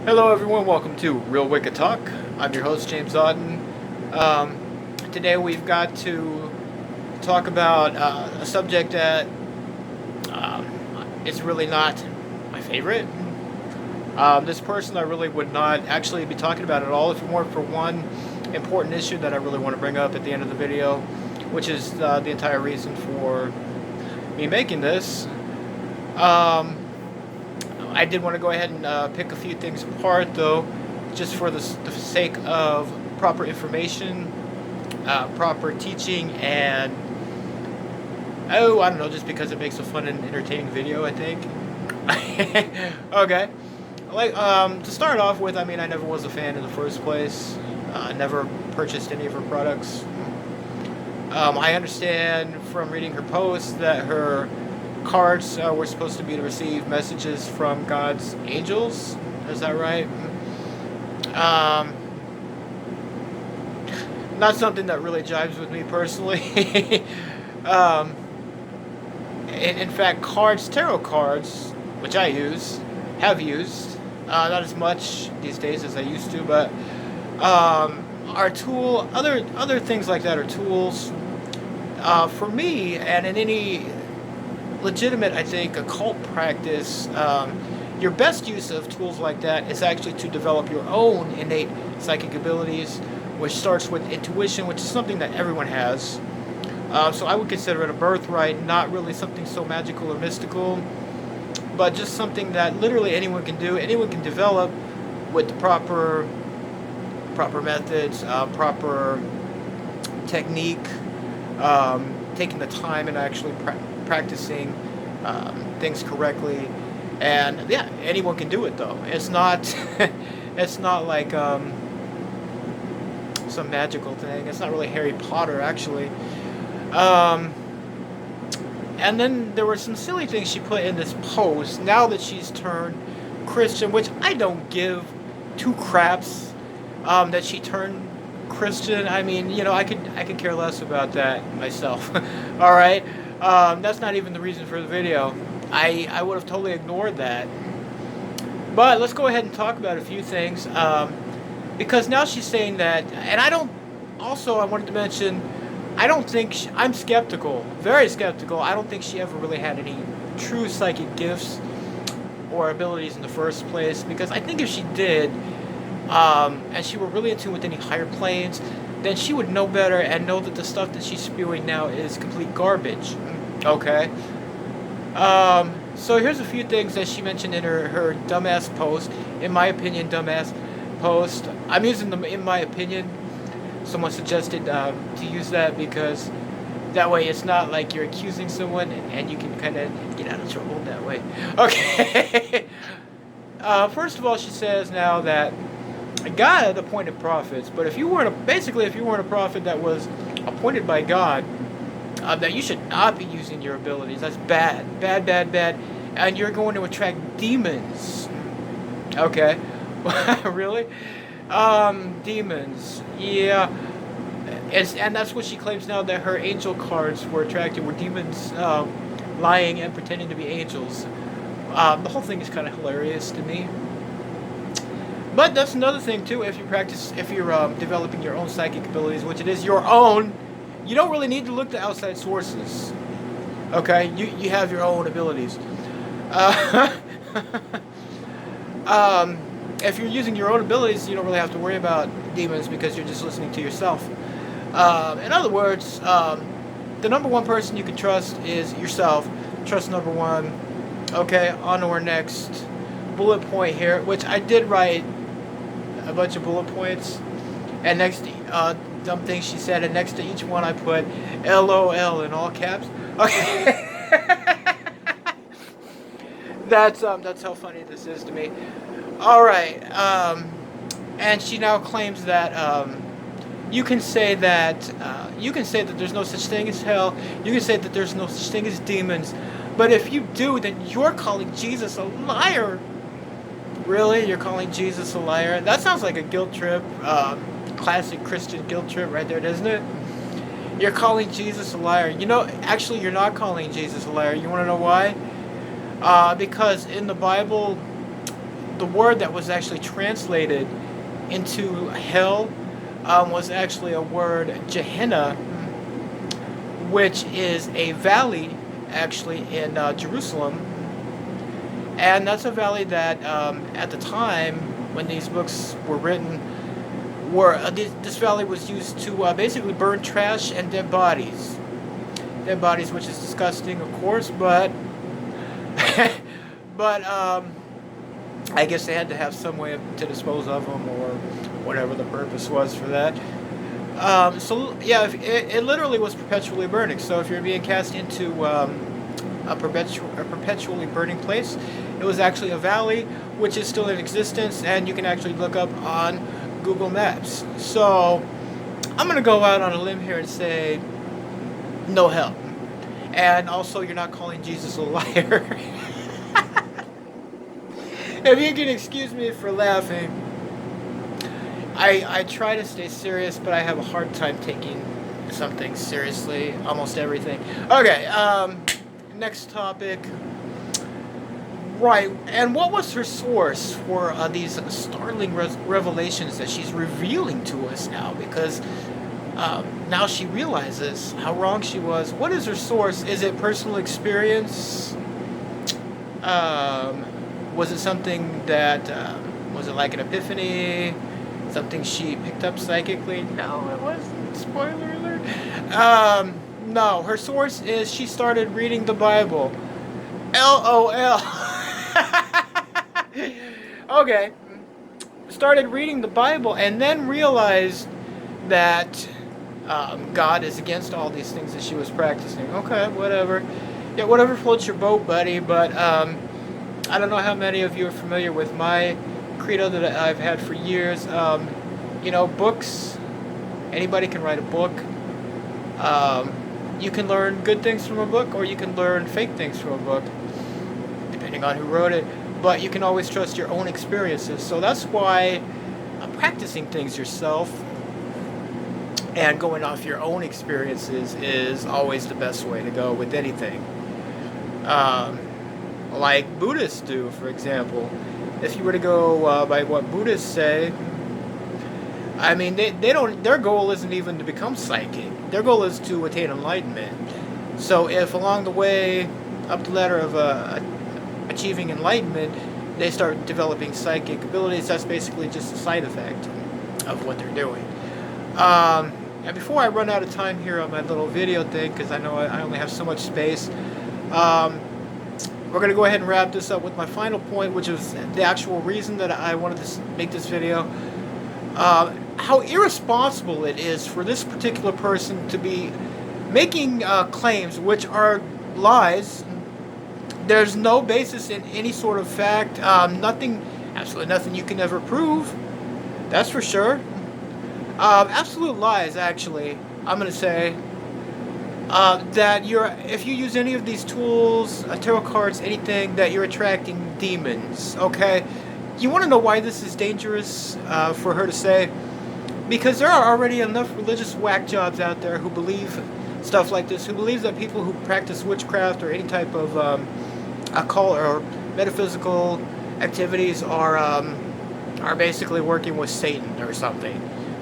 Hello everyone, welcome to Real Wicked Talk. I'm your host, James Auden. Um, Today we've got to talk about a subject that um, is really not my favorite. This person I really would not actually be talking about at all if it weren't for one important issue that I really want to bring up at the end of the video, which is the entire reason for me making this. Um, I did want to go ahead and pick a few things apart, though, just for the sake of proper information, proper teaching, and oh, I don't know, just because it makes a fun and entertaining video, I think. Okay. To start off with, I mean, I never was a fan in the first place. I never purchased any of her products. I understand from reading her posts that her cards were supposed to be to receive messages from God's angels. Is that right? Um, Not something that really jives with me personally. um, in fact, tarot cards, which I have used, not as much these days as I used to, but other things like that are tools. For me, and in any legitimate, I think, occult practice, your best use of tools like that is actually to develop your own innate psychic abilities, which starts with intuition, which is something that everyone has. So I would consider it a birthright, not really something so magical or mystical, but just something that literally anyone can do, anyone can develop with the proper methods, proper technique, taking the time and actually practicing things correctly. And yeah, anyone can do it, though. It's not it's not like some magical thing. It's not really Harry Potter, actually. And then there were some silly things she put in this post now that she's turned Christian, which I don't give two craps that she turned Christian. I mean, I could care less about that myself. All right, that's not even the reason for the video. I would have totally ignored that. But let's go ahead and talk about a few things, because now she's saying that, and I don't. Also, I wanted to mention, I don't think I'm skeptical, very skeptical. I don't think she ever really had any true psychic gifts or abilities in the first place, because I think if she did, and she were really in tune with any higher planes, then she would know better and know that the stuff that she's spewing now is complete garbage. Okay? So here's a few things that she mentioned in her dumbass post. In my opinion, dumbass post. I'm using them in my opinion. Someone suggested to use that because that way it's not like you're accusing someone and you can kind of get out of trouble that way. Okay. First of all, she says now that God appointed prophets, but if you weren't a prophet that was appointed by God, that you should not be using your abilities. That's bad, bad, bad, bad, and you're going to attract demons. Okay, really? Demons. Yeah, and that's what she claims now, that her angel cards were demons, lying and pretending to be angels. The whole thing is kind of hilarious to me. But that's another thing too. If you're developing your own psychic abilities, which it is your own, you don't really need to look to outside sources. Okay, you have your own abilities. Uh, if you're using your own abilities, you don't really have to worry about demons because you're just listening to yourself. In other words, the number one person you can trust is yourself. Trust number one. Okay, on to our next bullet point here, which I did write a bunch of bullet points, and next dumb things she said, and next to each one I put LOL in all caps. Okay. That's how funny this is to me. All right, and she now claims that you can say that there's no such thing as hell. You can say that there's no such thing as demons, but if you do, then you're calling Jesus a liar. Really? You're calling Jesus a liar? That sounds like a guilt trip. Classic Christian guilt trip right there, doesn't it? You're calling Jesus a liar. Actually, you're not calling Jesus a liar. You want to know why? Because in the Bible, the word that was actually translated into hell was actually a word Gehenna, which is a valley actually in Jerusalem. And that's a valley that at the time when these books were written, this valley was used to basically burn trash and dead bodies. Dead bodies, which is disgusting, of course, but but I guess they had to have some way to dispose of them, or whatever the purpose was for that. So yeah, it literally was perpetually burning. So if you're being cast into a perpetually burning place, it was actually a valley, which is still in existence, and you can actually look up on Google Maps. So I'm gonna go out on a limb here and say no hell. And also, you're not calling Jesus a liar. If you can excuse me for laughing, I try to stay serious, but I have a hard time taking something seriously, almost everything. Okay, next topic. Right, and what was her source for these startling revelations that she's revealing to us now? Because now she realizes how wrong she was. What is her source? Is it personal experience? Was it something that, was it like an epiphany? Something she picked up psychically? No, it wasn't. Spoiler alert. No, her source is she started reading the Bible. LOL. Okay. Started reading the Bible and then realized that God is against all these things that she was practicing. Okay, whatever. Yeah, whatever floats your boat, buddy. But I don't know how many of you are familiar with my credo that I've had for years. Books. Anybody can write a book. You can learn good things from a book, or you can learn fake things from a book, depending on who wrote it. But you can always trust your own experiences. So that's why practicing things yourself and going off your own experiences is always the best way to go with anything. Like Buddhists do, for example. If you were to go by what Buddhists say, I mean, they don't. Their goal isn't even to become psychic. Their goal is to attain enlightenment. So if along the way, up the ladder of achieving enlightenment, they start developing psychic abilities, that's basically just a side effect of what they're doing. And before I run out of time here on my little video thing, because I know I only have so much space, we're going to go ahead and wrap this up with my final point, which is the actual reason that I wanted to make this video. How irresponsible it is for this particular person to be making claims which are lies. There's no basis in any sort of fact, absolutely nothing you can ever prove, that's for sure. Absolute lies, actually, I'm going to say. That if you use any of these tools, tarot cards, anything, that you're attracting demons, okay? You want to know why this is dangerous for her to say? Because there are already enough religious whack jobs out there who believe stuff like this, who believe that people who practice witchcraft or any type of occult or metaphysical activities are basically working with Satan or something,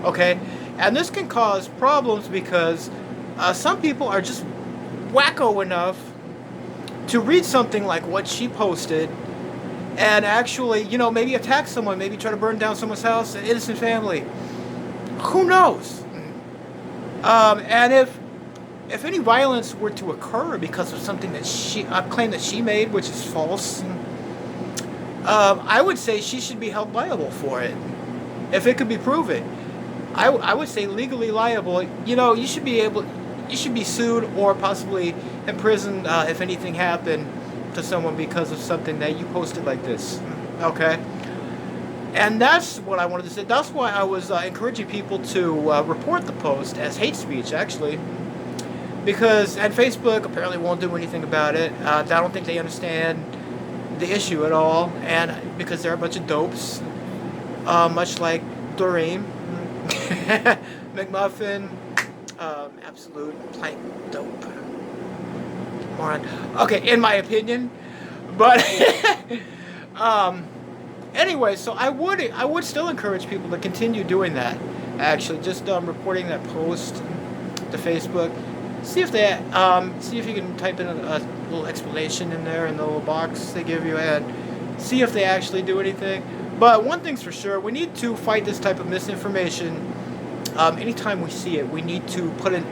okay? And this can cause problems because some people are just wacko enough to read something like what she posted and actually, maybe attack someone, maybe try to burn down someone's house, an innocent family. Who knows? And if any violence were to occur because of something that a claim that she made, which is false, I would say she should be held liable for it if it could be proven. I would say legally liable. You should be sued or possibly imprisoned if anything happened to someone because of something that you posted like this. Okay? And that's what I wanted to say. That's why I was encouraging people to report the post as hate speech, actually. And Facebook apparently won't do anything about it. I don't think they understand the issue at all. And because they're a bunch of dopes, much like Doreen, McMuffin, absolute plank dope. Moron. Okay, in my opinion. But, Anyway, so I would still encourage people to continue doing that. Actually, just reporting that post to Facebook. See if they see if you can type in a little explanation in there in the little box they give you, and see if they actually do anything. But one thing's for sure, we need to fight this type of misinformation. Anytime we see it, we need to put an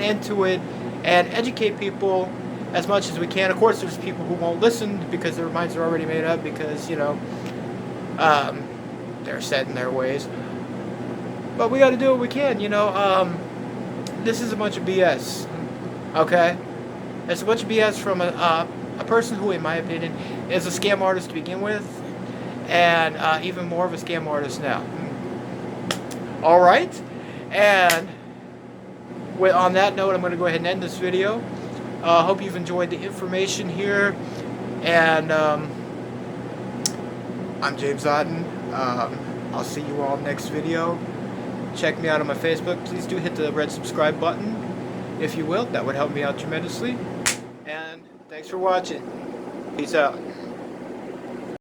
end to it and educate people as much as we can. Of course, there's people who won't listen because their minds are already made up because, you know, they're set in their ways. But we got to do what we can, you know. This is a bunch of BS, okay? It's a bunch of BS from a person who, in my opinion, is a scam artist to begin with, and even more of a scam artist now. All right, and on that note, I'm going to go ahead and end this video. Hope you've enjoyed the information here, and I'm James Otten. I'll see you all next video. Check me out on my Facebook. Please do hit the red subscribe button, if you will. That would help me out tremendously. And thanks for watching. Peace out.